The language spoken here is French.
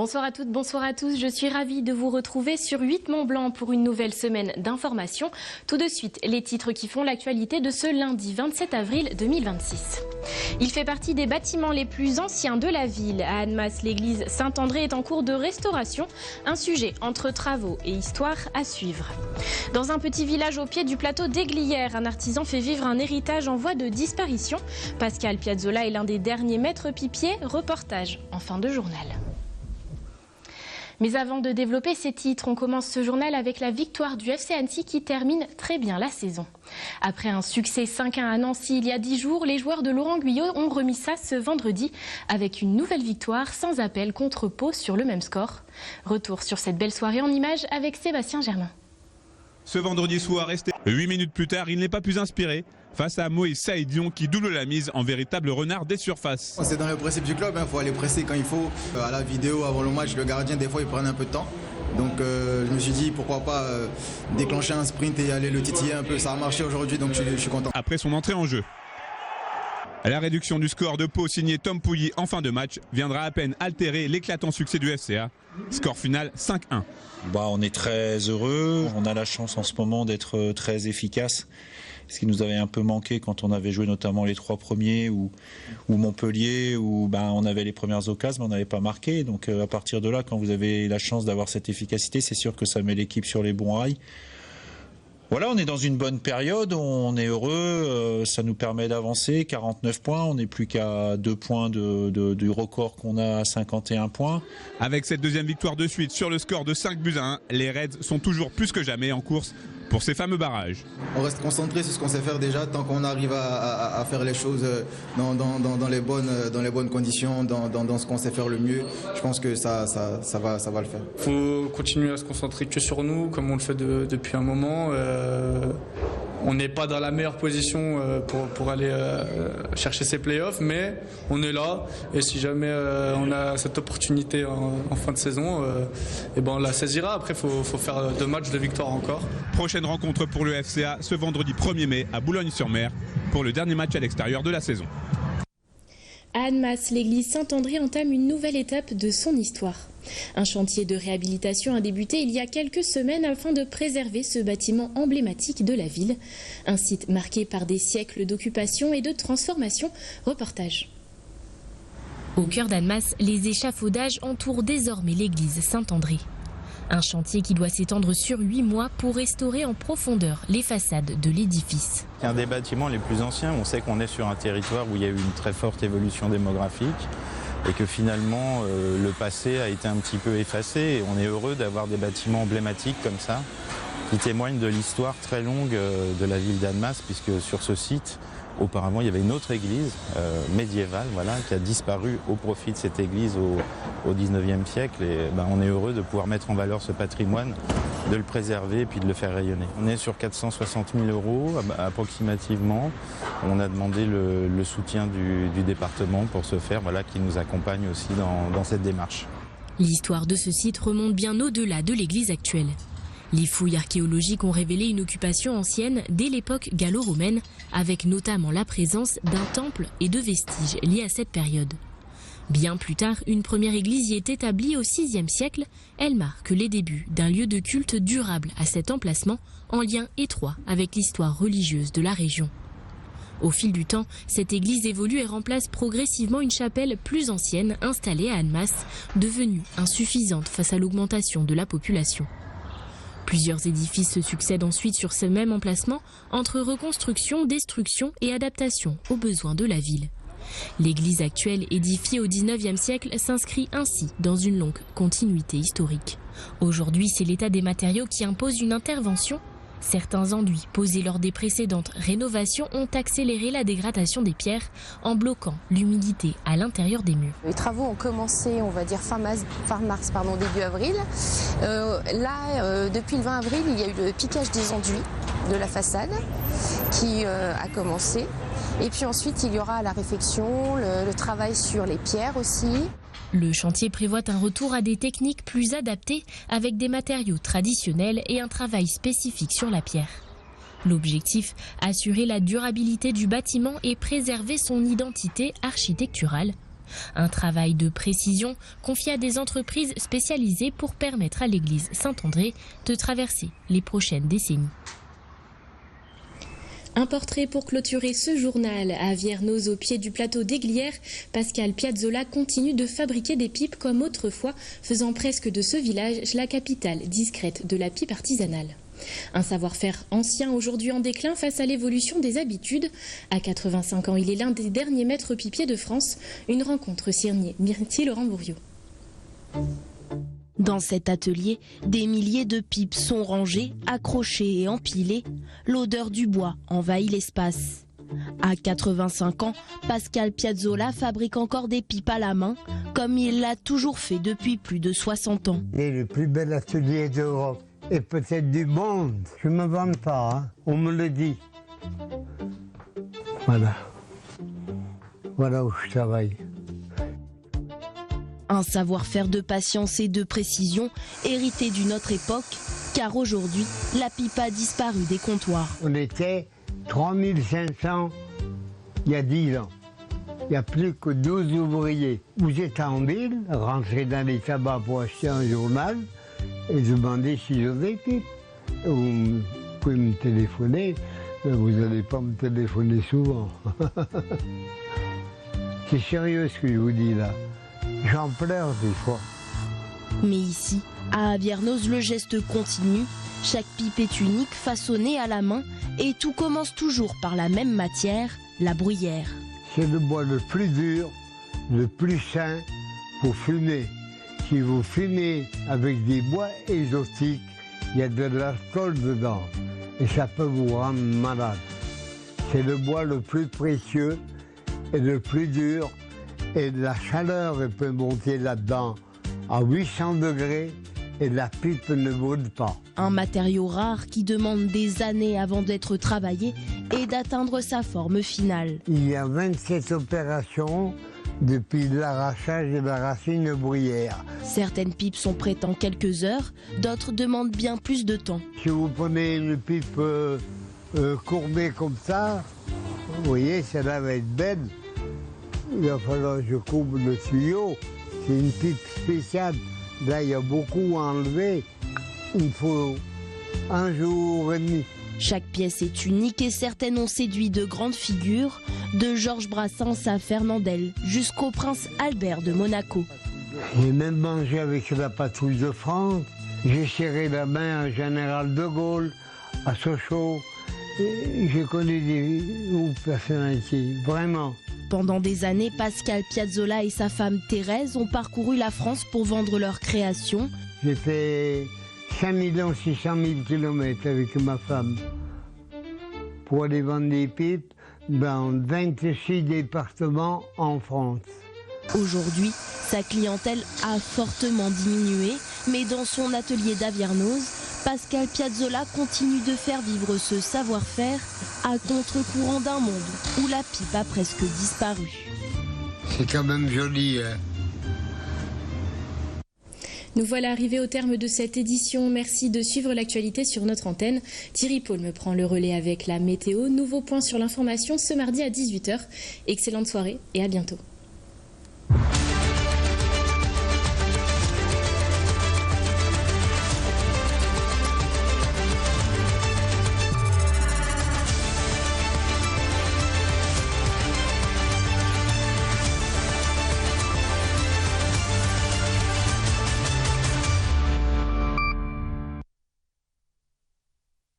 Bonsoir à toutes, bonsoir à tous. Je suis ravie de vous retrouver sur 8 Mont-Blanc pour une nouvelle semaine d'information. Tout de suite, les titres qui font l'actualité de ce lundi 27 avril 2026. Il fait partie des bâtiments les plus anciens de la ville. À Annemasse, l'église Saint-André est en cours de restauration. Un sujet entre travaux et histoire à suivre. Dans un petit village au pied du plateau d'Aiglières, un artisan fait vivre un héritage en voie de disparition. Pascal Piazzolla est l'un des derniers maîtres pipiers. Reportage en fin de journal. Mais avant de développer ces titres, on commence ce journal avec la victoire du FC Annecy qui termine très bien la saison. Après un succès 5-1 à Nancy il y a 10 jours, les joueurs de Laurent Guyot ont remis ça ce vendredi avec une nouvelle victoire sans appel contre Pau sur le même score. Retour sur cette belle soirée en images avec Sébastien Germain. Ce vendredi soir, resté 8 minutes plus tard, il n'est pas plus inspiré face à Moïse Saïdion qui double la mise en véritable renard des surfaces. C'est dans le principe du club, il faut aller presser quand il faut. À la vidéo, avant le match, le gardien, des fois, il prend un peu de temps. Donc je me suis dit, pourquoi pas déclencher un sprint et aller le titiller un peu. Ça a marché aujourd'hui, donc je suis content. Après son entrée en jeu, la réduction du score de Pau signé Tom Pouilly en fin de match viendra à peine altérer l'éclatant succès du FCA. Score final 5-1. On est très heureux, on a la chance en ce moment d'être très efficace. Ce qui nous avait un peu manqué quand on avait joué notamment les 3 premiers ou Montpellier où on avait les premières occasions mais on n'avait pas marqué. Donc à partir de là, quand vous avez la chance d'avoir cette efficacité, c'est sûr que ça met l'équipe sur les bons rails. Voilà, on est dans une bonne période, on est heureux, ça nous permet d'avancer, 49 points, on n'est plus qu'à 2 points du record qu'on a à 51 points. Avec cette deuxième victoire de suite sur le score de 5-1, les Reds sont toujours plus que jamais en course pour ces fameux barrages. On reste concentré sur ce qu'on sait faire déjà, tant qu'on arrive à faire les choses dans les bonnes conditions, dans ce qu'on sait faire le mieux, je pense que ça va le faire. Il faut continuer à se concentrer que sur nous, comme on le fait depuis un moment. On n'est pas dans la meilleure position pour aller chercher ces playoffs, mais on est là. Et si jamais on a cette opportunité en fin de saison, on la saisira. Après, il faut faire 2 matchs de victoire encore. Prochaine rencontre pour le FCA ce vendredi 1er mai à Boulogne-sur-Mer pour le dernier match à l'extérieur de la saison. À Annemasse, l'église Saint-André entame une nouvelle étape de son histoire. Un chantier de réhabilitation a débuté il y a quelques semaines afin de préserver ce bâtiment emblématique de la ville. Un site marqué par des siècles d'occupation et de transformation. Reportage. Au cœur d'Annemasse, les échafaudages entourent désormais l'église Saint-André. Un chantier qui doit s'étendre sur 8 mois pour restaurer en profondeur les façades de l'édifice. C'est un des bâtiments les plus anciens. On sait qu'on est sur un territoire où il y a eu une très forte évolution démographique et que finalement le passé a été un petit peu effacé. Et on est heureux d'avoir des bâtiments emblématiques comme ça qui témoignent de l'histoire très longue de la ville d'Annemasse, puisque sur ce site, auparavant, il y avait une autre église médiévale qui a disparu au profit de cette église au 19e siècle. Et on est heureux de pouvoir mettre en valeur ce patrimoine, de le préserver et puis de le faire rayonner. On est sur 460 000 € approximativement. On a demandé le soutien du département pour ce faire, qui nous accompagne aussi dans cette démarche. L'histoire de ce site remonte bien au-delà de l'église actuelle. Les fouilles archéologiques ont révélé une occupation ancienne dès l'époque gallo-romaine, avec notamment la présence d'un temple et de vestiges liés à cette période. Bien plus tard, une première église y est établie au VIe siècle. Elle marque les débuts d'un lieu de culte durable à cet emplacement, en lien étroit avec l'histoire religieuse de la région. Au fil du temps, cette église évolue et remplace progressivement une chapelle plus ancienne installée à Annemasse, devenue insuffisante face à l'augmentation de la population. Plusieurs édifices se succèdent ensuite sur ce même emplacement, entre reconstruction, destruction et adaptation aux besoins de la ville. L'église actuelle, édifiée au XIXe siècle, s'inscrit ainsi dans une longue continuité historique. Aujourd'hui, c'est l'état des matériaux qui impose une intervention. Certains enduits posés lors des précédentes rénovations ont accéléré la dégradation des pierres en bloquant l'humidité à l'intérieur des murs. Les travaux ont commencé, on va dire fin mars, début avril. Depuis le 20 avril, il y a eu le piquage des enduits de la façade qui a commencé. Et puis ensuite, il y aura la réfection, le travail sur les pierres aussi. Le chantier prévoit un retour à des techniques plus adaptées avec des matériaux traditionnels et un travail spécifique sur la pierre. L'objectif, assurer la durabilité du bâtiment et préserver son identité architecturale. Un travail de précision confié à des entreprises spécialisées pour permettre à l'église Saint-André de traverser les prochaines décennies. Un portrait pour clôturer ce journal. À Viernoz, au pied du plateau d'Aiglières, Pascal Piazzolla continue de fabriquer des pipes comme autrefois, faisant presque de ce village la capitale discrète de la pipe artisanale. Un savoir-faire ancien, aujourd'hui en déclin face à l'évolution des habitudes. À 85 ans, il est l'un des derniers maîtres pipiers de France. Une rencontre signée Myrtille Laurent Bourriot. Dans cet atelier, des milliers de pipes sont rangées, accrochées et empilées. L'odeur du bois envahit l'espace. À 85 ans, Pascal Piazzolla fabrique encore des pipes à la main, comme il l'a toujours fait depuis plus de 60 ans. Il est le plus bel atelier d'Europe et peut-être du monde. Je ne me vante pas, hein. On me le dit. Voilà. Voilà où je travaille. Un savoir-faire de patience et de précision hérité d'une autre époque, car aujourd'hui, la pipe a disparu des comptoirs. On était 3500 il y a 10 ans. Il n'y a plus que 12 ouvriers. Vous êtes en ville, rentrez dans les tabacs pour acheter un journal et demandez si j'ai des pipes. Vous pouvez me téléphoner, mais vous n'allez pas me téléphoner souvent. C'est sérieux ce que je vous dis là. J'en pleure des fois. Mais ici, à Viernoz, le geste continue. Chaque pipe est unique, façonnée à la main, et tout commence toujours par la même matière, la bruyère. C'est le bois le plus dur, le plus sain pour fumer. Si vous fumez avec des bois exotiques, il y a de l'alcool dedans, et ça peut vous rendre malade. C'est le bois le plus précieux et le plus dur. Et la chaleur elle peut monter là-dedans à 800 degrés et la pipe ne brûle pas. Un matériau rare qui demande des années avant d'être travaillé et d'atteindre sa forme finale. Il y a 27 opérations depuis l'arrachage de la racine bruyère. Certaines pipes sont prêtes en quelques heures, d'autres demandent bien plus de temps. Si vous prenez une pipe courbée comme ça, vous voyez, celle-là va être belle. Il va falloir que je courbe le tuyau. C'est une pipe spéciale. Là, il y a beaucoup à enlever. Il faut 1 jour et demi. Chaque pièce est unique et certaines ont séduit de grandes figures, de Georges Brassens à Fernandel jusqu'au prince Albert de Monaco. J'ai même mangé avec la patrouille de France. J'ai serré la main à Général de Gaulle, à Sochaux. J'ai connu des hauts personnalités, vraiment. Pendant des années, Pascal Piazzolla et sa femme Thérèse ont parcouru la France pour vendre leurs créations. J'ai fait 5 600 000 km avec ma femme pour aller vendre des pipes dans 26 départements en France. Aujourd'hui, sa clientèle a fortement diminué, mais dans son atelier d'Aviernoz, Pascal Piazzolla continue de faire vivre ce savoir-faire à contre-courant d'un monde où la pipe a presque disparu. C'est quand même joli, hein. Nous voilà arrivés au terme de cette édition. Merci de suivre l'actualité sur notre antenne. Thierry Paul me prend le relais avec la météo. Nouveau point sur l'information ce mardi à 18 h. Excellente soirée et à bientôt.